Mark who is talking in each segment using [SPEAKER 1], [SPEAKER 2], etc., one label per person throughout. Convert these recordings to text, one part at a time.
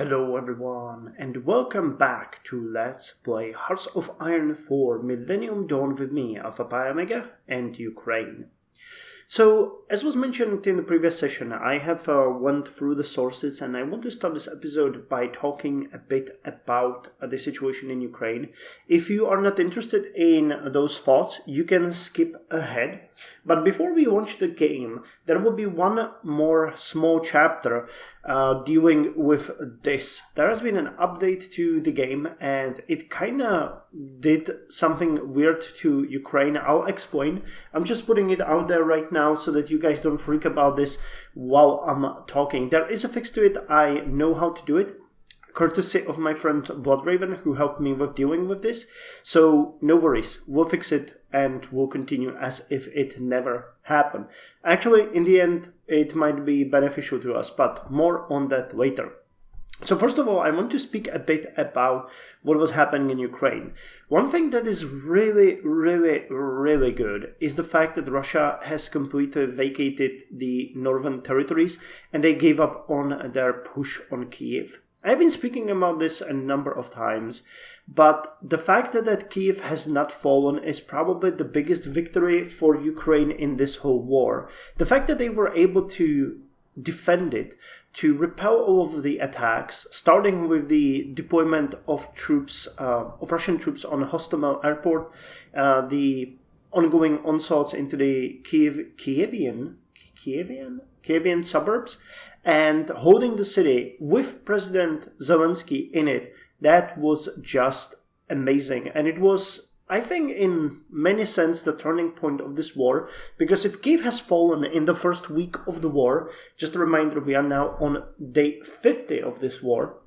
[SPEAKER 1] Hello everyone, and welcome back to Let's Play Hearts of Iron 4 Millennium Dawn with me, Alpha Pi Omega, and Ukraine. So, as was mentioned in the previous session, I have went through the sources, and I want to start this episode by talking a bit about the situation in Ukraine. If you are not interested in those thoughts, you can skip ahead. But before we launch the game, there will be one more small chapter dealing with this. There has been an update to the game, and it kind of did something weird to Ukraine. I'll explain. I'm just putting it out there right now so that you guys don't freak about this while I'm talking. There is a fix to it. I know how to do it, courtesy of my friend Bloodraven, who helped me with dealing with this. So no worries, we'll fix it and we'll continue as if it never happened. Actually, in the end, it might be beneficial to us, but more on that later. So first of all, I want to speak a bit about what was happening in Ukraine. One thing that is really good is the fact that Russia has completely vacated the northern territories and they gave up on their push on Kyiv. I've been speaking about this a number of times, but the fact that Kyiv has not fallen is probably the biggest victory for Ukraine in this whole war. The fact that they were able to defend it, to repel all of the attacks, starting with the deployment of troops, of Russian troops on Hostomel airport, the ongoing onslaughts into the Kievian suburbs, and holding the city with President Zelensky in it. That was just amazing. And it was, I think, in many sense, the turning point of this war, because if Kyiv has fallen in the first week of the war, just a reminder, we are now on day 50 of this war,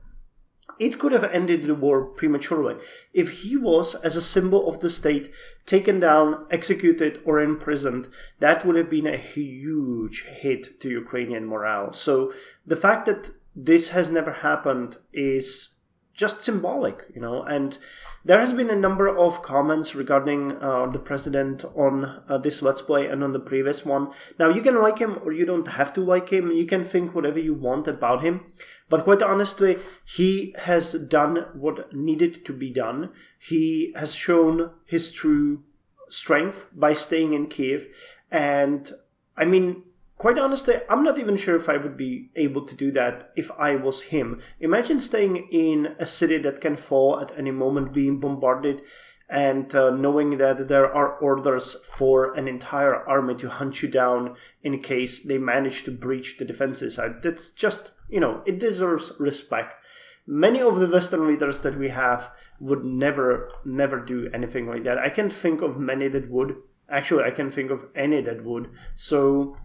[SPEAKER 1] it could have ended the war prematurely if he was, as a symbol of the state, taken down, executed, or imprisoned. That would have been a huge hit to Ukrainian morale. So the fact that this has never happened is just symbolic, and there has been a number of comments regarding the president on this Let's Play and on the previous one. Now, you can like him or you don't have to like him. You can think whatever you want about him. But quite honestly, he has done what needed to be done. He has shown his true strength by staying in Kyiv. And, I mean, quite honestly, I'm not even sure if I would be able to do that if I was him. Imagine staying in a city that can fall at any moment, being bombarded, and knowing that there are orders for an entire army to hunt you down in case they manage to breach the defenses. That's just, it deserves respect. Many of the Western leaders that we have would never do anything like that. I can't think of many that would. Actually, I can't think of any that would. So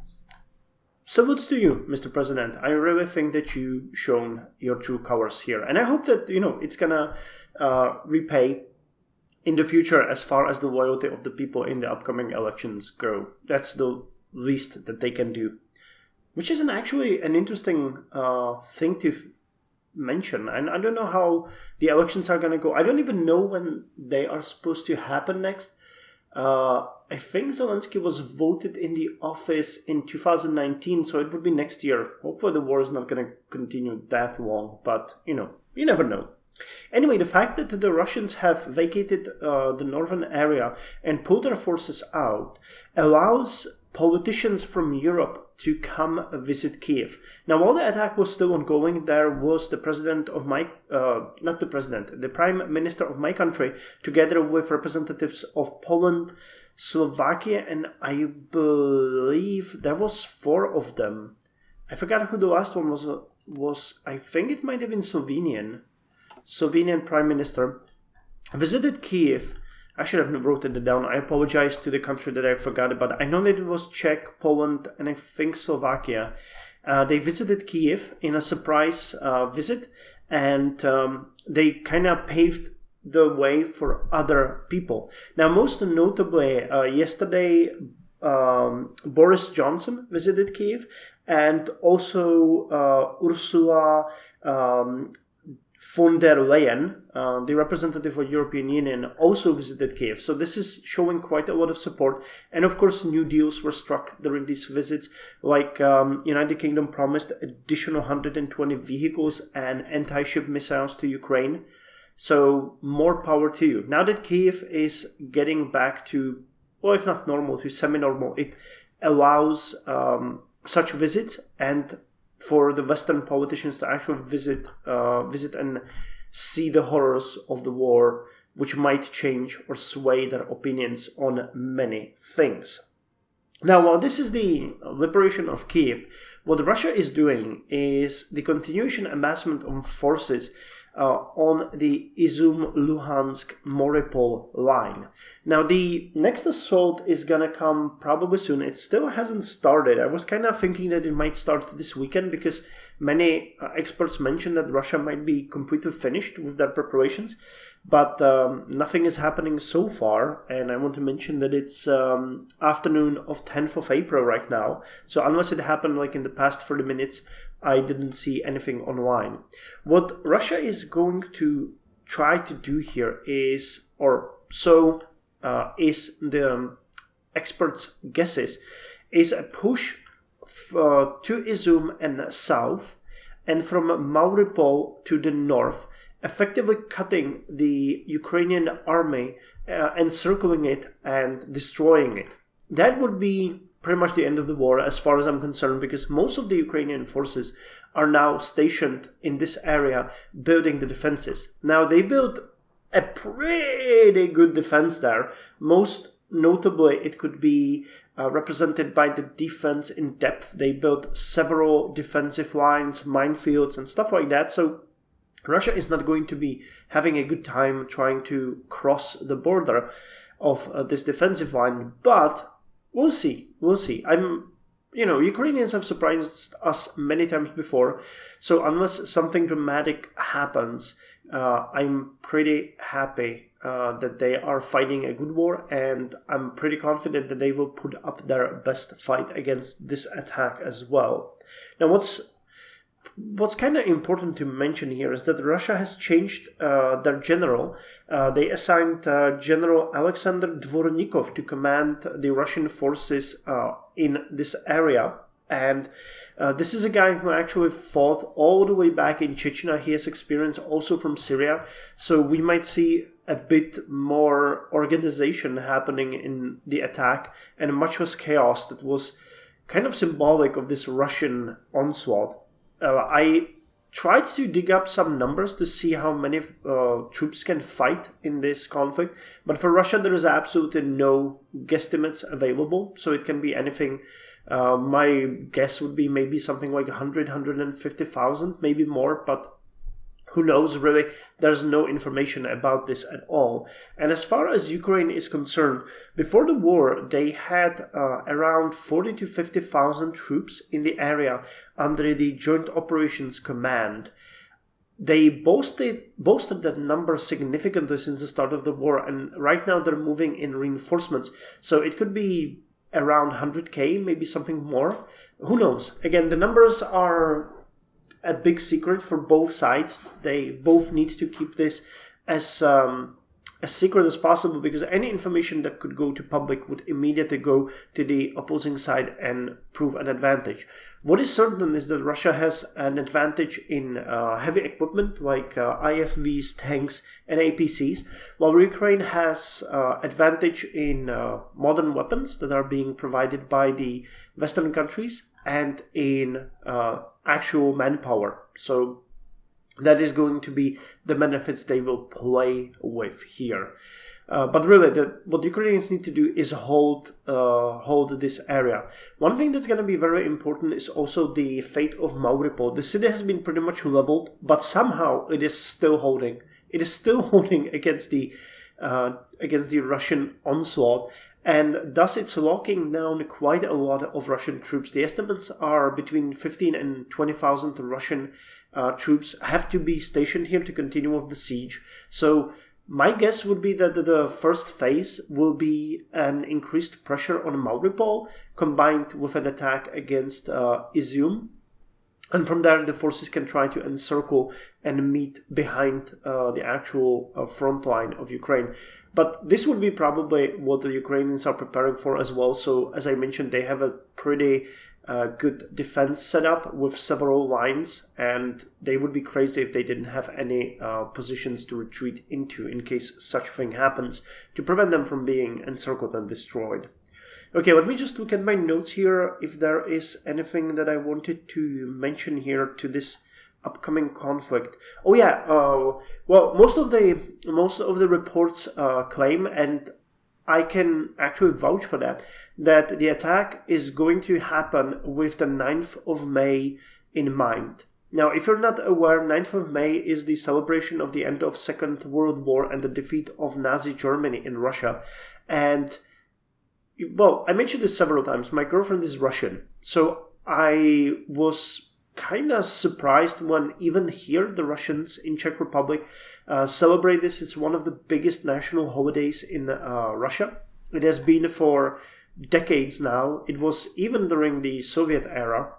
[SPEAKER 1] salutes to you, Mr. President. I really think that you've shown your true colors here. And I hope that, it's going to repay in the future as far as the loyalty of the people in the upcoming elections go. That's the least that they can do. Which is actually an interesting thing to mention. And I don't know how the elections are going to go. I don't even know when they are supposed to happen next. I think Zelensky was voted in the office in 2019, so it would be next year. Hopefully the war is not going to continue that long, but, you never know. Anyway, the fact that the Russians have vacated the northern area and pulled their forces out allows politicians from Europe to come visit Kyiv. Now, while the attack was still ongoing, there was the the Prime Minister of my country, together with representatives of Poland, Slovakia, and I believe there was 4 of them. I forgot who the last one was. I think it might have been Slovenian Prime Minister, visited Kyiv. I should have wrote it down. I apologize to the country that I forgot about. I know that it was Czech, Poland, and I think Slovakia. They visited Kyiv in a surprise visit, and they kind of paved the way for other people. Now, most notably, yesterday, Boris Johnson visited Kyiv, and also Ursula von der Leyen, the representative of European Union, also visited Kiev. So this is showing quite a lot of support. And of course, new deals were struck during these visits, like United Kingdom promised additional 120 vehicles and anti-ship missiles to Ukraine. So more power to you. Now that Kiev is getting back to, well, if not normal, to semi-normal, it allows such visits and for the Western politicians to actually visit and see the horrors of the war, which might change or sway their opinions on many things. Now, while this is the liberation of Kiev, what Russia is doing is the continuation amassment of forces on the Izum-Luhansk-Mariupol line. Now, the next assault is going to come probably soon. It still hasn't started. I was kind of thinking that it might start this weekend because many experts mentioned that Russia might be completely finished with their preparations, but nothing is happening so far. And I want to mention that it's afternoon of 10th of April right now. So unless it happened like in the past 30 minutes, I didn't see anything online. What Russia is going to try to do here is, is the experts' guesses, is a push to Izum and south, and from Mariupol to the north, effectively cutting the Ukrainian army, encircling it and destroying it. That would be pretty much the end of the war as far as I'm concerned, because most of the Ukrainian forces are now stationed in this area building the defenses. Now, they built a pretty good defense there. Most notably, it could be represented by the defense in depth. They built several defensive lines, minefields, and stuff like that. So Russia is not going to be having a good time trying to cross the border of this defensive line, but we'll see. Ukrainians have surprised us many times before. So unless something dramatic happens, I'm pretty happy that they are fighting a good war, and I'm pretty confident that they will put up their best fight against this attack as well. Now, what's kind of important to mention here is that Russia has changed their general. They assigned General Alexander Dvornikov to command the Russian forces in this area. And this is a guy who actually fought all the way back in Chechnya. He has experience also from Syria. So we might see a bit more organization happening in the attack and much less chaos that was kind of symbolic of this Russian onslaught. I tried to dig up some numbers to see how many troops can fight in this conflict, but for Russia there is absolutely no guesstimates available, so it can be anything. My guess would be maybe something like 150,000, maybe more, but who knows, really? There's no information about this at all. And as far as Ukraine is concerned, before the war, they had around 40 to 50,000 troops in the area under the Joint Operations Command. They boasted that number significantly since the start of the war, and right now they're moving in reinforcements. So it could be around 100K, maybe something more. Who knows? Again, the numbers are a big secret for both sides. They both need to keep this as secret as possible, because any information that could go to public would immediately go to the opposing side and prove an advantage. What is certain is that Russia has an advantage in heavy equipment like IFVs, tanks, and APCs, while Ukraine has advantage in modern weapons that are being provided by the Western countries and in actual manpower. So that is going to be the benefits they will play with here. But really, what Ukrainians need to do is hold this area. One thing that's going to be very important is also the fate of Mariupol. The city has been pretty much leveled, but somehow it is still holding. It is still holding against the Russian onslaught, and thus it's locking down quite a lot of Russian troops. The estimates are between 15 and 20,000 Russian troops have to be stationed here to continue with the siege. So my guess would be that the first phase will be an increased pressure on Mariupol combined with an attack against Izum. And from there, the forces can try to encircle and meet behind the actual front line of Ukraine. But this would be probably what the Ukrainians are preparing for as well. So, as I mentioned, they have a pretty good defense set up with several lines, and they would be crazy if they didn't have any positions to retreat into in case such thing happens, to prevent them from being encircled and destroyed. Okay, let me just look at my notes here if there is anything that I wanted to mention here to this upcoming conflict. Oh yeah, well, most of the reports claim, and I can actually vouch for that the attack is going to happen with the 9th of May in mind. Now, if you're not aware, 9th of May is the celebration of the end of Second World War and the defeat of Nazi Germany in Russia. And well, I mentioned this several times. My girlfriend is Russian, so I was kind of surprised when even here the Russians in Czech Republic celebrate this. It's one of the biggest national holidays in Russia. It has been for decades now. It was even during the Soviet era.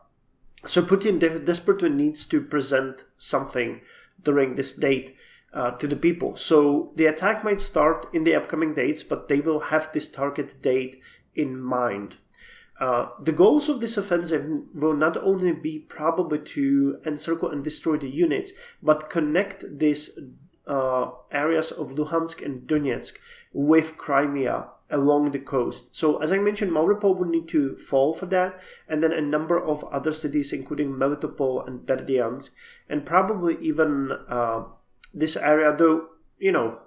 [SPEAKER 1] So Putin desperately needs to present something during this date to the people. So the attack might start in the upcoming dates, but they will have this target date in mind. The goals of this offensive will not only be probably to encircle and destroy the units, but connect these areas of Luhansk and Donetsk with Crimea along the coast. So as I mentioned, Mariupol would need to fall for that, and then a number of other cities, including Melitopol and Berdyansk, and probably even this area, though, you know,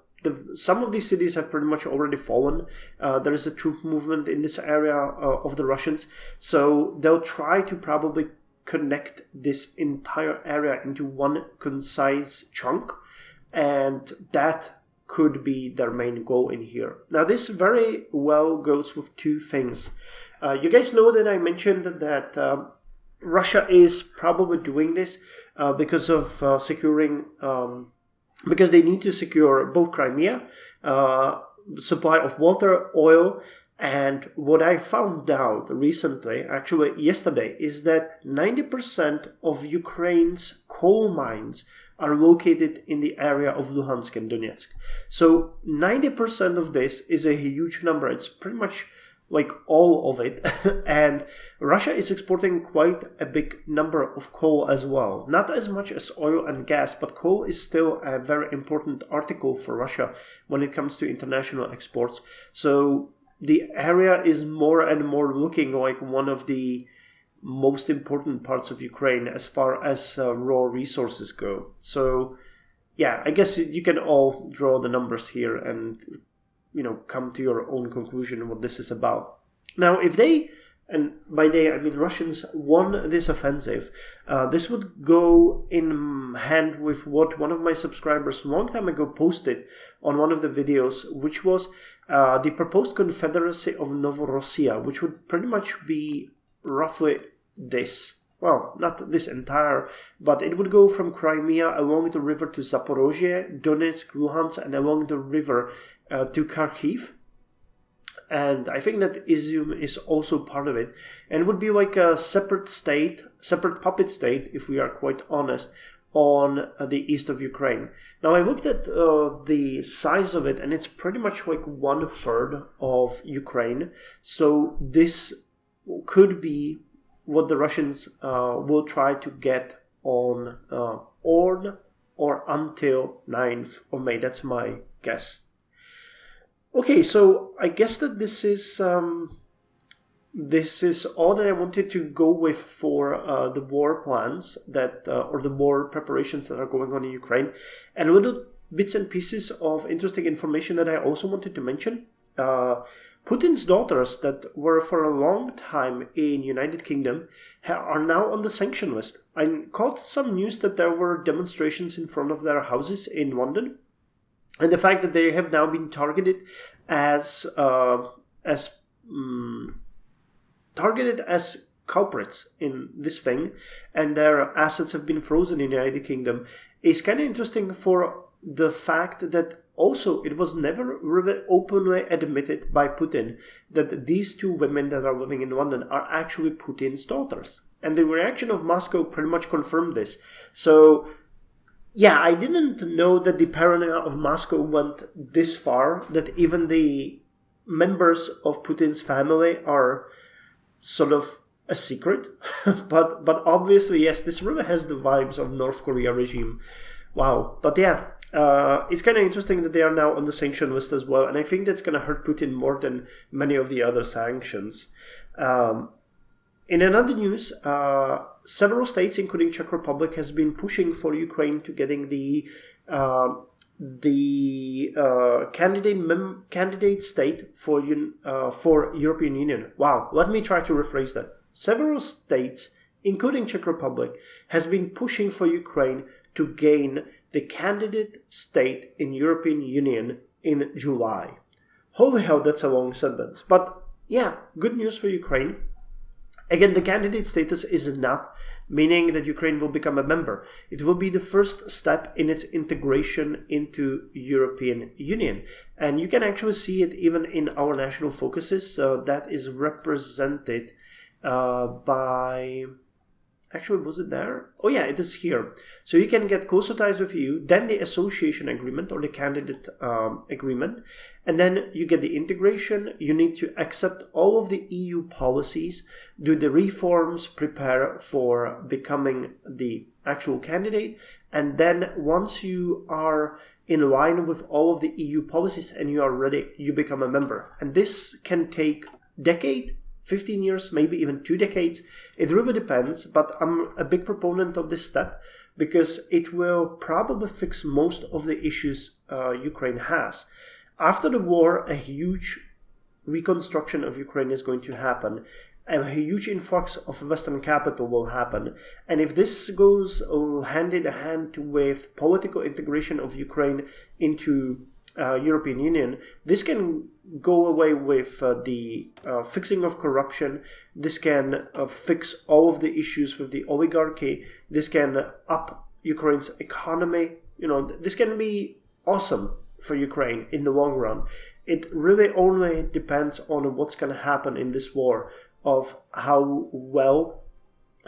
[SPEAKER 1] some of these cities have pretty much already fallen. There is a troop movement in this area of the Russians, so they'll try to probably connect this entire area into one concise chunk, and that could be their main goal in here. Now, this very well goes with two things. You guys know that I mentioned that Russia is probably doing this because of securing... because they need to secure both Crimea, supply of water, oil, and what I found out recently, actually yesterday, is that 90% of Ukraine's coal mines are located in the area of Luhansk and Donetsk. So 90% of this is a huge number. It's pretty much like all of it. And Russia is exporting quite a big number of coal as well. Not as much as oil and gas, but coal is still a very important article for Russia when it comes to international exports. So the area is more and more looking like one of the most important parts of Ukraine as far as raw resources go. So yeah, I guess you can all draw the numbers here and come to your own conclusion what this is about. Now, if they, and by they I mean Russians, won this offensive, this would go in hand with what one of my subscribers a long time ago posted on one of the videos, which was the proposed Confederacy of Novorossiya, which would pretty much be roughly this. Well, not this entire, but it would go from Crimea along the river to Zaporozhye, Donetsk, Luhansk, and along the river to Kharkiv. And I think that Izium is also part of it. And it would be like a separate puppet state, if we are quite honest, on the east of Ukraine. Now, I looked at the size of it, and it's pretty much like 1/3 of Ukraine. So this could be what the Russians will try to get on or until 9th of May. That's my guess. Okay, so I guess that this is all that I wanted to go with for the war plans or the war preparations that are going on in Ukraine, and little bits and pieces of interesting information that I also wanted to mention. Putin's daughters that were for a long time in United Kingdom are now on the sanction list. I caught some news that there were demonstrations in front of their houses in London, and the fact that they have now been targeted as culprits in this thing, and their assets have been frozen in the United Kingdom, is kind of interesting for the fact that also it was never really openly admitted by Putin that these two women that are living in London are actually Putin's daughters. And the reaction of Moscow pretty much confirmed this. So, yeah, I didn't know that the paranoia of Moscow went this far, that even the members of Putin's family are sort of a secret. but obviously, yes, this really has the vibes of North Korea regime. Wow. But yeah, it's kind of interesting that they are now on the sanction list as well. And I think that's going to hurt Putin more than many of the other sanctions. In another news, several states, including Czech Republic, has been pushing for Ukraine to getting the candidate state for European Union. Wow, let me try to rephrase that. Several states, including Czech Republic, has been pushing for Ukraine to gain the candidate state in European Union in July. Holy hell, that's a long sentence. But yeah, good news for Ukraine. Again, the candidate status is not meaning that Ukraine will become a member. It will be the first step in its integration into European Union. And you can actually see it even in our national focuses. That is represented by... Actually, was it there? Oh yeah, it is here. So you can get closer ties with EU, then the association agreement or the candidate agreement, and then you get the integration. You need to accept all of the EU policies, do the reforms, prepare for becoming the actual candidate, and then once you are in line with all of the EU policies and you are ready, you become a member. And this can take decade, 15 years, maybe even 2 decades. It really depends, but I'm a big proponent of this step because it will probably fix most of the issues Ukraine has. After the war, a huge reconstruction of Ukraine is going to happen. A huge influx of Western capital will happen. And if this goes hand in hand with political integration of Ukraine into European Union, this can go away with the fixing of corruption. This can fix all of the issues with the oligarchy. This can up Ukraine's economy. This can be awesome for Ukraine in the long run. It really only depends on what's going to happen in this war, of how well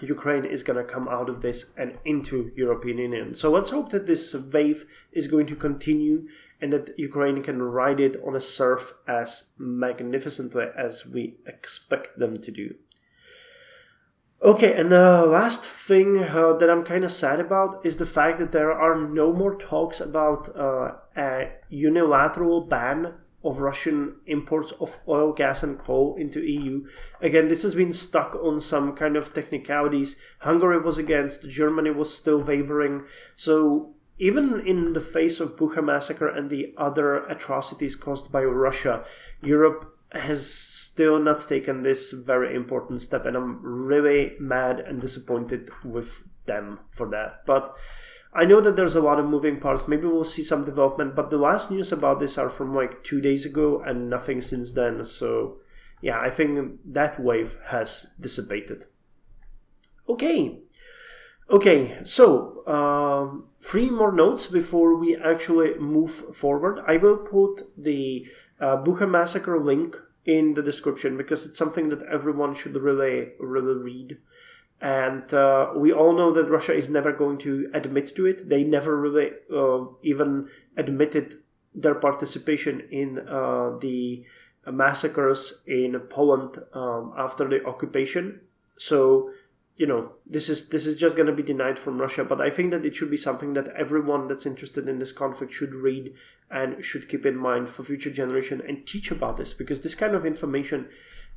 [SPEAKER 1] Ukraine is going to come out of this and into European Union. So let's hope that this wave is going to continue and that Ukraine can ride it on a surf as magnificently as we expect them to do. Okay, and the last thing that I'm kind of sad about is the fact that there are no more talks about a unilateral ban of Russian imports of oil, gas and coal into EU. Again, this has been stuck on some kind of technicalities. Hungary was against, Germany was still wavering. So even in the face of Bucha massacre and the other atrocities caused by Russia, Europe has still not taken this very important step, and I'm really mad and disappointed with them for that. But I know that there's a lot of moving parts. Maybe we'll see some development, but the last news about this are from like 2 days ago and nothing since then. So yeah, I think that wave has dissipated. Okay, so 3 more notes before we actually move forward. I will put the Bucha massacre link in the description because it's something that everyone should really read. And we all know that Russia is never going to admit to it. They never really even admitted their participation in the massacres in Poland after the occupation. So, this is just going to be denied from Russia. But I think that it should be something that everyone that's interested in this conflict should read and should keep in mind for future generation and teach about this, because this kind of information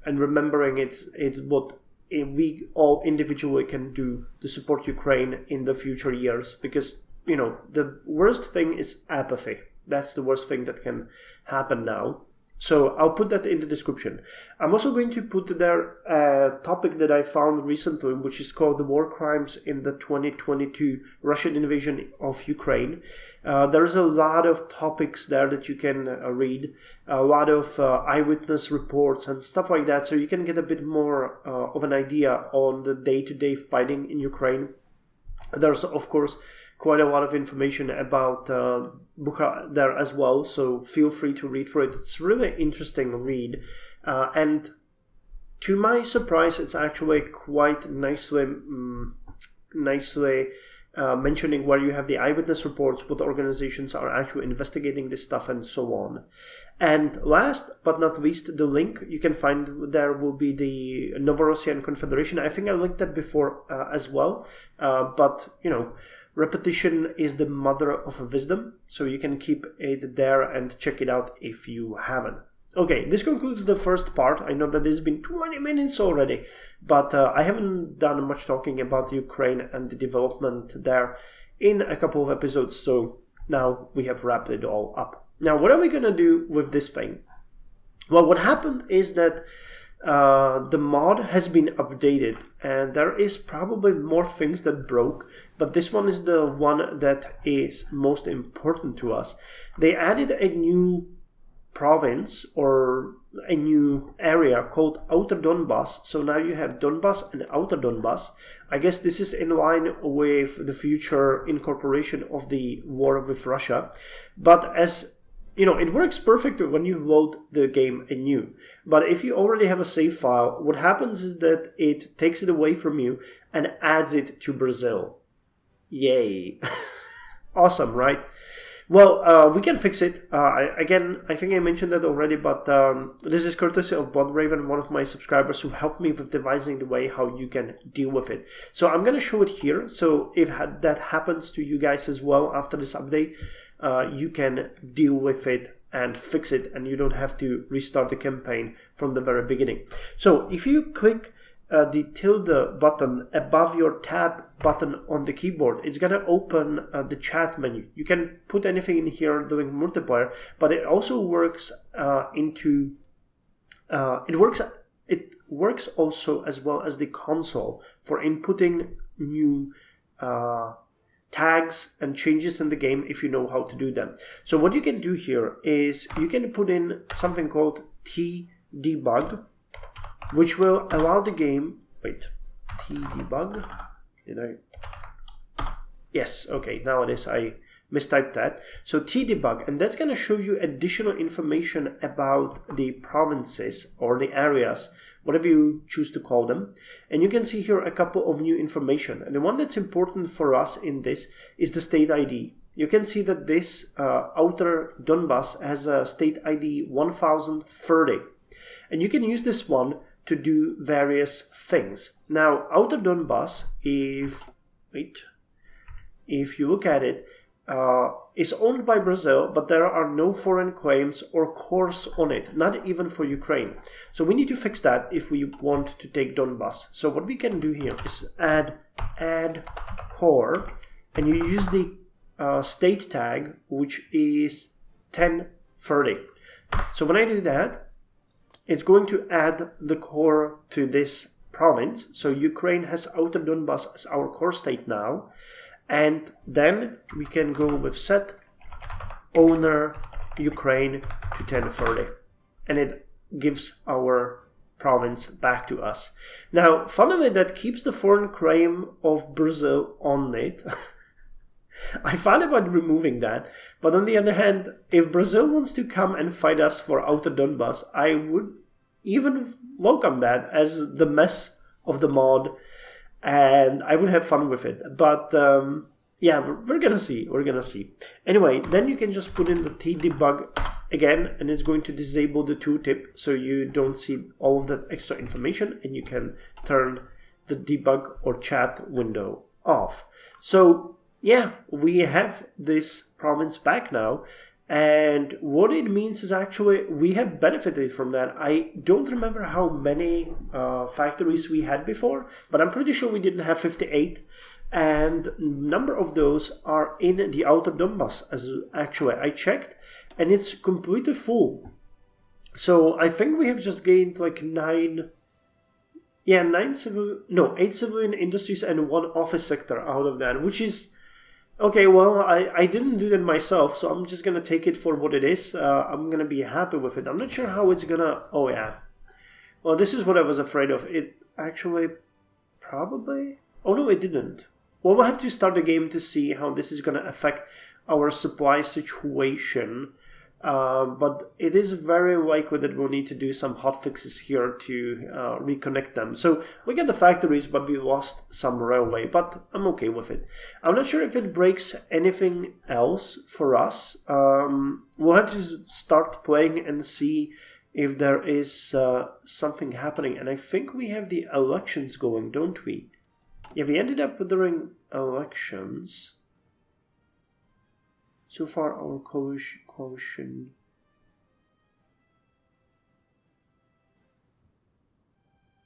[SPEAKER 1] and remembering it is what we all individually can do to support Ukraine in the future years. Because, the worst thing is apathy. That's the worst thing that can happen now. So I'll put that in the description. I'm also going to put there a topic that I found recently, which is called the war crimes in the 2022 Russian invasion of Ukraine. There's a lot of topics there that you can read, a lot of eyewitness reports and stuff like that, so you can get a bit more of an idea on the day-to-day fighting in Ukraine. There's, of course, quite a lot of information about Bucha there as well, so feel free to read for it. It's really interesting read. And to my surprise, it's actually quite nicely mentioning where you have the eyewitness reports, what organizations are actually investigating this stuff, and so on. And last but not least, the link you can find there will be the Novorossian Confederation. I think I linked that before as well, but repetition is the mother of wisdom, so you can keep it there and check it out if you haven't. Okay, this concludes the first part. I know that it's been 20 minutes already, but I haven't done much talking about Ukraine and the development there in a couple of episodes, so now we have wrapped it all up. Now, what are we going to do with this thing? Well, what happened is that the mod has been updated, and there is probably more things that broke, but this one is the one that is most important to us. They added a new province or a new area called Outer Donbass. So now you have Donbass and Outer Donbass. I guess this is in line with the future incorporation of the war with Russia. But as it works perfectly when you load the game anew. But if you already have a save file, what happens is that it takes it away from you and adds it to Brazil. Yay. Awesome, right? Well, we can fix it. I think I mentioned that already, but this is courtesy of BotRaven, one of my subscribers who helped me with devising the way how you can deal with it. So I'm going to show it here. So if that happens to you guys as well after this update, you can deal with it and fix it, and you don't have to restart the campaign from the very beginning. So if you click the tilde button above your tab button on the keyboard, it's going to open the chat menu. You can put anything in here doing multiplayer, but it also works it works also as well as the console for inputting new tags and changes in the game if you know how to do them. So what you can do here is you can put in something called tdebug, which will allow the game, tdebug, yes, okay, now it is, I mistyped that. So tdebug, and that's going to show you additional information about the provinces or the areas, whatever you choose to call them. And you can see here a couple of new information. And the one that's important for us in this is the state ID. You can see that this Outer Donbass has a state ID 1030. And you can use this one to do various things. Now, Outer Donbass, if you look at it, is owned by Brazil, but there are no foreign claims or cores on it, not even for Ukraine. So we need to fix that if we want to take Donbass. So what we can do here is add core, and you use the state tag, which is 1030. So when I do that, it's going to add the core to this province. So Ukraine has Outer Donbass as our core state now. And then we can go with set owner Ukraine to 1030. And it gives our province back to us. Now, funnily, that keeps the foreign claim of Brazil on it. I thought about removing that, but on the other hand, if Brazil wants to come and fight us for Outer Donbass, I would even welcome that as the mess of the mod, and I would have fun with it. But yeah, we're gonna see. Anyway, then you can just put in the tdebug again, and it's going to disable the tooltip so you don't see all of that extra information, and you can turn the debug or chat window off. So yeah, we have this province back now, and what it means is actually we have benefited from that. I don't remember how many factories we had before, but I'm pretty sure we didn't have 58, and a number of those are in the Outer Donbass. As actually I checked, and it's completely full. So I think we have just gained like 8 civilian industries and 1 office sector out of that, which is okay. Well, I didn't do that myself, so I'm just gonna take it for what it is. I'm gonna be happy with it. I'm not sure how it's gonna. Oh yeah, well, this is what I was afraid of. It actually probably. Oh no, it didn't. Well, we'll have to start the game to see how this is gonna affect our supply situation. But it is very likely that we'll need to do some hotfixes here to reconnect them. So we get the factories, but we lost some railway, but I'm okay with it. I'm not sure if it breaks anything else for us. We'll have to start playing and see if there is something happening. And I think we have the elections going, don't we? Yeah, we ended up during elections. So far, our coalition.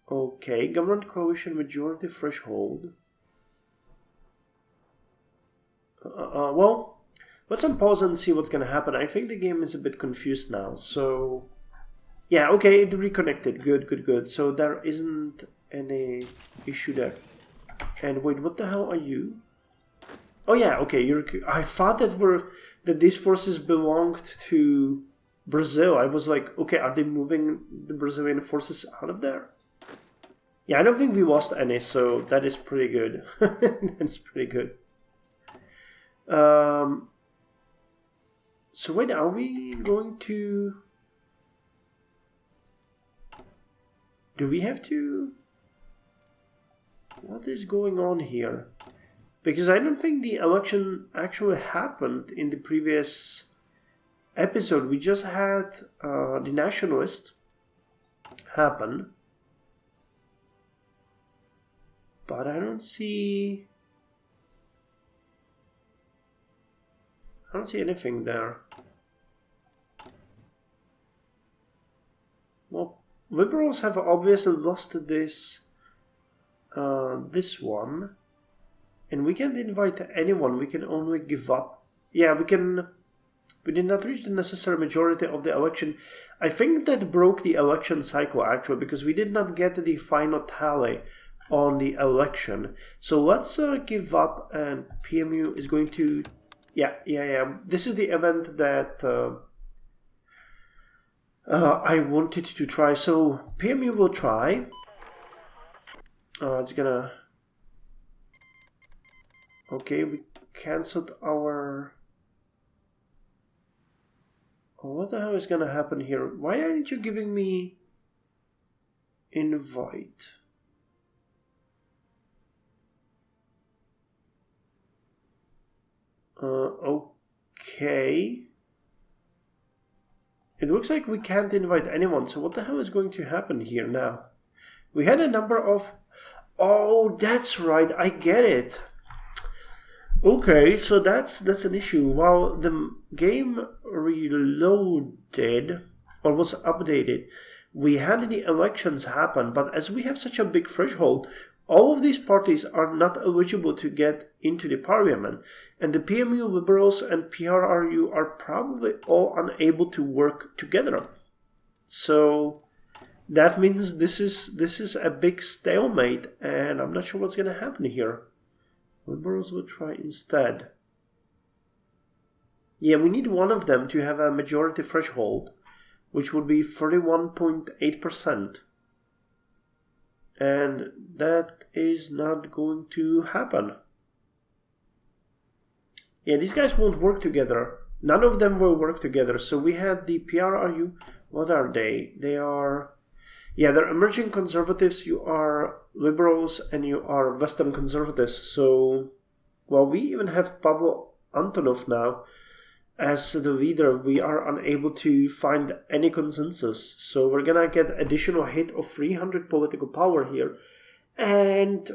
[SPEAKER 1] Okay, government coalition majority threshold. Well, let's unpause and see what's gonna happen. I think the game is a bit confused now, so... Yeah, okay, it reconnected. Good, good, good. So there isn't any issue there. And wait, what the hell are you? Oh yeah, okay. I thought that these forces belonged to Brazil. I was like, okay, are they moving the Brazilian forces out of there? Yeah, I don't think we lost any, so that is pretty good. That's pretty good. So wait, are we going to? Do we have to? What is going on here? Because I don't think the election actually happened in the previous episode. We just had the nationalists happen. But I don't see anything there. Well, liberals have obviously lost this one. And we can't invite anyone, we can only give up. Yeah, we did not reach the necessary majority of the election. I think that broke the election cycle actually, because we did not get the final tally on the election. So let's give up, and PMU is going to... Yeah. This is the event that I wanted to try. So PMU will try. It's gonna... Okay, we cancelled our... Oh, what the hell is gonna happen here? Why aren't you giving me invite? Okay. It looks like we can't invite anyone, so what the hell is going to happen here now? We had a number of... Oh, that's right, I get it. Okay, so that's an issue. While the game reloaded or was updated, we had the elections happen, but as we have such a big threshold, all of these parties are not eligible to get into the parliament, and the PMU Liberals and PRRU are probably all unable to work together. So that means this is a big stalemate, and I'm not sure what's going to happen here. Liberals will try instead. Yeah, we need one of them to have a majority threshold, which would be 31.8%. And that is not going to happen. Yeah, these guys won't work together. None of them will work together. So we had the PRRU. What are they? They are... Yeah, they're emerging conservatives. You are liberals and you are Western conservatives. So, well, we even have Pavel Antonov now as the leader. We are unable to find any consensus. So we're gonna get additional hit of 300 political power here. And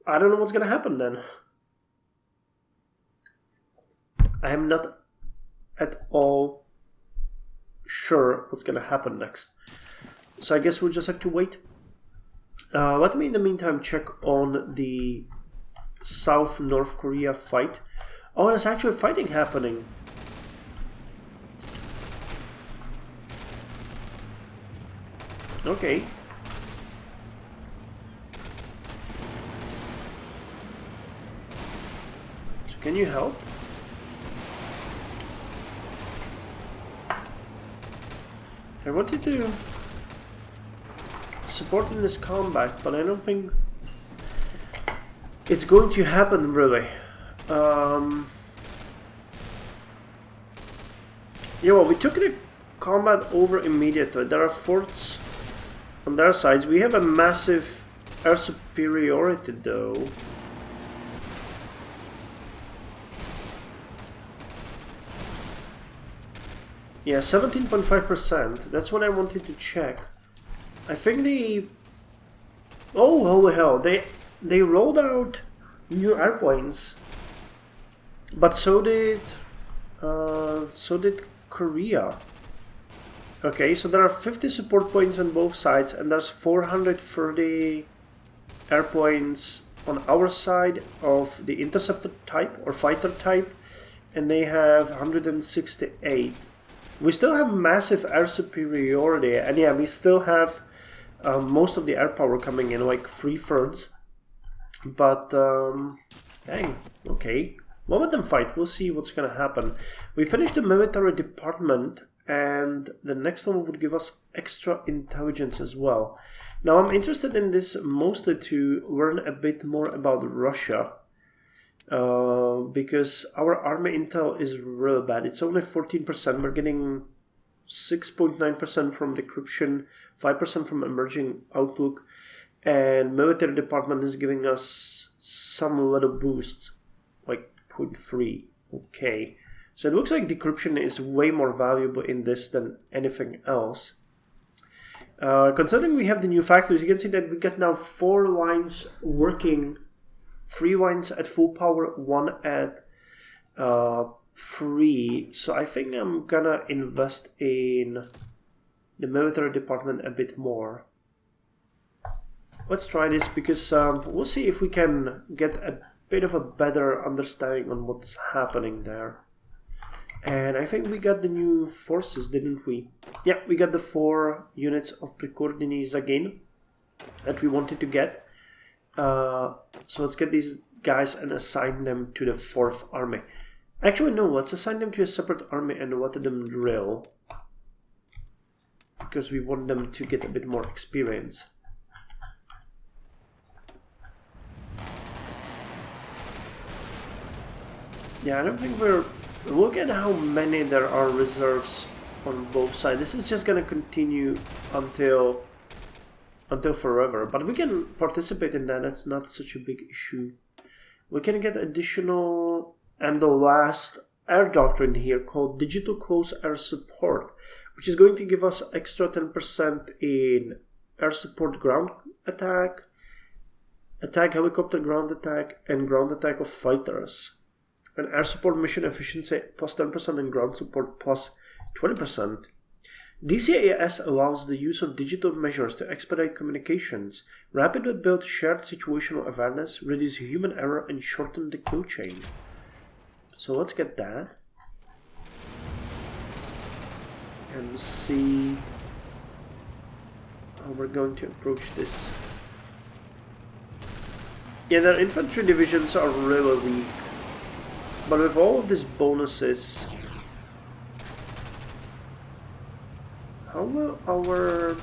[SPEAKER 1] I don't know what's gonna happen then. I am not at all sure what's gonna happen next. So I guess we'll just have to wait. Let me in the meantime check on the South North Korea fight. Oh, there's actually fighting happening. Okay. So can you help? I wanted to support in this combat, but I don't think it's going to happen really. Yeah, well, we took the combat over immediately. There are forts on their sides. We have a massive air superiority, though. Yeah, 17.5%. That's what I wanted to check. I think the... Oh, holy hell. They rolled out new airplanes. But so did Korea. Okay, so there are 50 support points on both sides, and there's 430 airplanes on our side of the interceptor type or fighter type, and they have 168. We still have massive air superiority, and yeah, we still have most of the air power coming in, like 3/3. But dang, okay. We'll let them fight. We'll see what's gonna happen. We finished the military department, and the next one would give us extra intelligence as well. Now I'm interested in this mostly to learn a bit more about Russia, because our army intel is really bad. It's only 14%. We're getting 6.9% from decryption, 5% from emerging outlook, and military department is giving us some little boosts, like 0.3. Okay. So it looks like decryption is way more valuable in this than anything else. Considering we have the new factories, you can see that we got now 4 lines working, 3 lines at full power, 1 at 3. So I think I'm gonna invest in the military department a bit more. Let's try this because we'll see if we can get a bit of a better understanding on what's happening there. And I think we got the new forces, didn't we? Yeah, we got the 4 units of Prekordinis again that we wanted to get. So let's get these guys and assign them to the 4th army. Actually, no, let's assign them to a separate army and let them drill, because we want them to get a bit more experience. Yeah, I don't think we're... Look at how many there are reserves on both sides. This is just gonna continue until forever. But we can participate in that. That's not such a big issue. We can get additional... And the last air doctrine here called Digital Close Air Support, which is going to give us extra 10% in air support ground attack, attack helicopter ground attack, and ground attack of fighters. And air support mission efficiency plus 10% and ground support plus 20%. DCAS allows the use of digital measures to expedite communications, rapidly build shared situational awareness, reduce human error, and shorten the kill chain. So let's get that. And see how we're going to approach this. Yeah, their infantry divisions are really weak. But with all of these bonuses, how will our...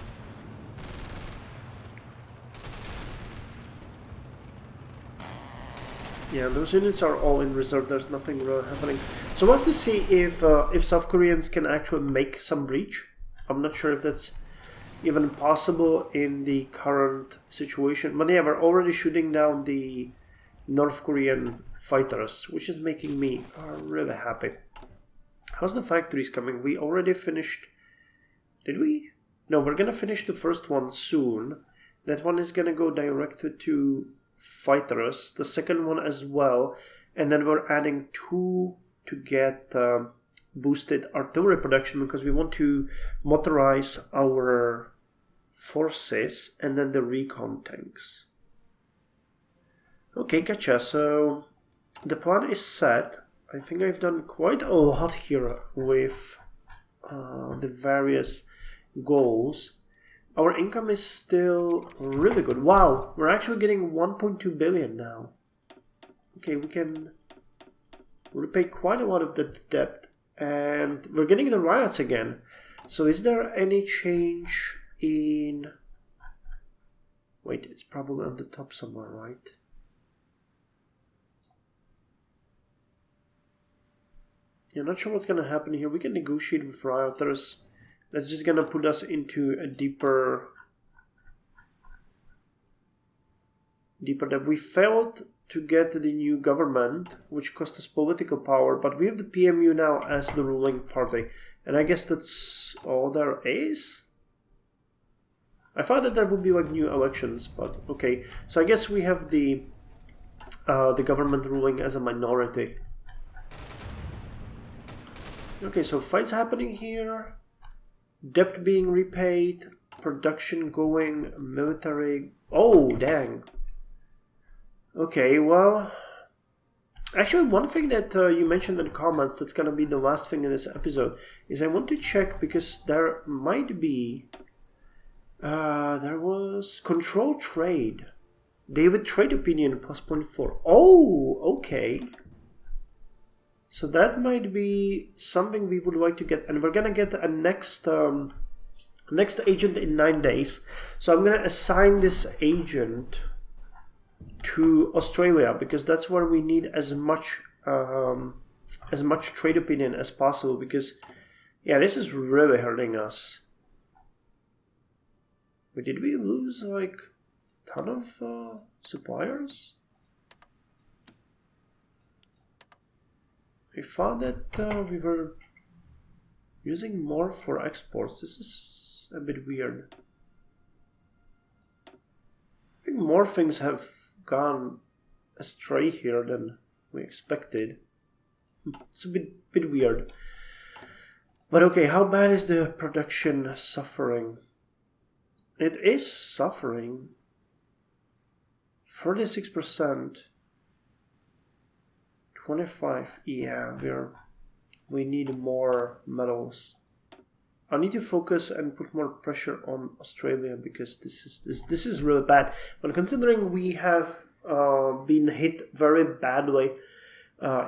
[SPEAKER 1] Yeah, those units are all in reserve. There's nothing really happening. So we'll have to see if South Koreans can actually make some breach. I'm not sure if that's even possible in the current situation. But yeah, we're already shooting down the North Korean fighters, which is making me really happy. How's the factories coming? We already finished... Did we? No, we're gonna finish the first one soon. That one is gonna go directly to fighters, the second one as well, and then we're adding 2 to get boosted artillery production, because we want to motorize our forces, and then the recon tanks. Okay, gotcha. So the plan is set. I think I've done quite a lot here with the various goals. Our income is still really good. Wow, we're actually getting 1.2 billion now. Okay, we can repay quite a lot of the debt. And we're getting the riots again. So is there any change in... Wait, it's probably on the top somewhere, right? Yeah, not sure what's gonna happen here. We can negotiate with rioters. That's just gonna put us into a deeper depth. We failed to get the new government, which cost us political power, but we have the PMU now as the ruling party. And I guess that's all there is? I thought that there would be like new elections, but okay. So I guess we have the government ruling as a minority. Okay, so fights happening here. Debt being repaid. Production going. Military. Oh, dang. Okay, well, actually one thing that you mentioned in the comments that's going to be the last thing in this episode is I want to check because there might be, there was control trade. David trade opinion plus 0.4. Oh, okay. So that might be something we would like to get, and we're going to get a next agent in 9 days. So I'm going to assign this agent to Australia because that's where we need as much trade opinion as possible, because yeah, this is really hurting us. But did we lose like a ton of suppliers? I thought that we were using more for exports. This is a bit weird. I think more things have gone astray here than we expected. It's a bit weird. But okay, how bad is the production suffering? It is suffering. 36%. 25. Yeah, we need more metals. I need to focus and put more pressure on Australia because this is really bad. But considering we have been hit very badly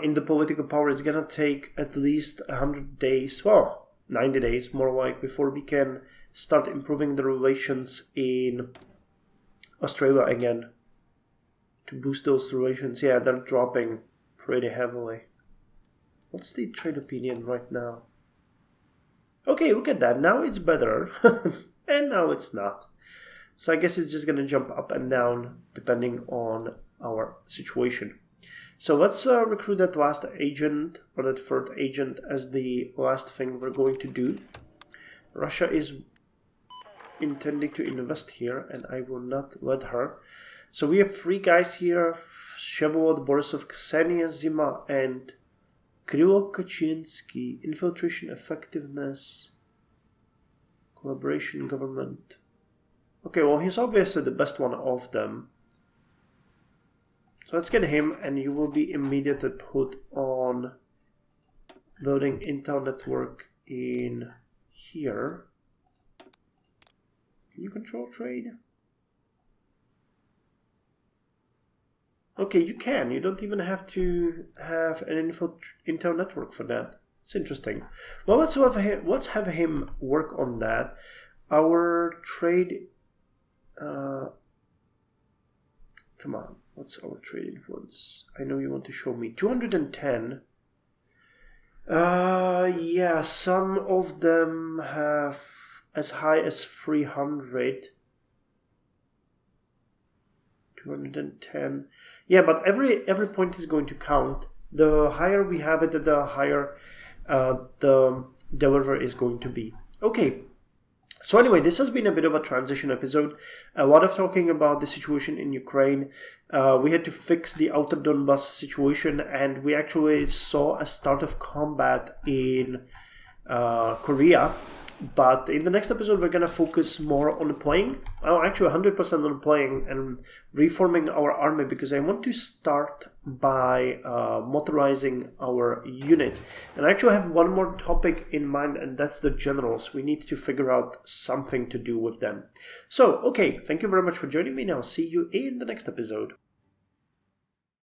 [SPEAKER 1] in the political power, it's gonna take at least 100 days, well, 90 days more like, before we can start improving the relations in Australia again. To boost those relations, yeah, they're dropping pretty heavily. What's the trade opinion right now? Okay, look at that. Now it's better. And now it's not. So I guess it's just going to jump up and down depending on our situation. So let's recruit that last agent, or that third agent, as the last thing we're going to do. Russia is intending to invest here, and I will not let her. So we have 3 guys here: Shevolod, Borisov, Ksenia, Zima, and Krylo Kaczynski. Infiltration, effectiveness, collaboration, government. Okay, well, he's obviously the best one of them. So let's get him, and you will be immediately put on building Intel network in here. Can you control trade? Okay, you can. You don't even have to have an Intel network for that. It's interesting. Well, let's have him work on that. Our trade. Come on. What's our trade influence? I know you want to show me 210. Yeah, some of them have as high as 300. 210. Yeah, but every point is going to count. The higher we have it, the higher the delivery is going to be. Okay. So anyway, this has been a bit of a transition episode. A lot of talking about the situation in Ukraine. We had to fix the outer Donbass situation, and we actually saw a start of combat in Korea. But in the next episode, we're going to focus more on playing. Oh, actually 100% on playing and reforming our army, because I want to start by motorizing our units. And I actually have one more topic in mind, and that's the generals. We need to figure out something to do with them. So, okay, thank you very much for joining me. Now, see you in the next episode.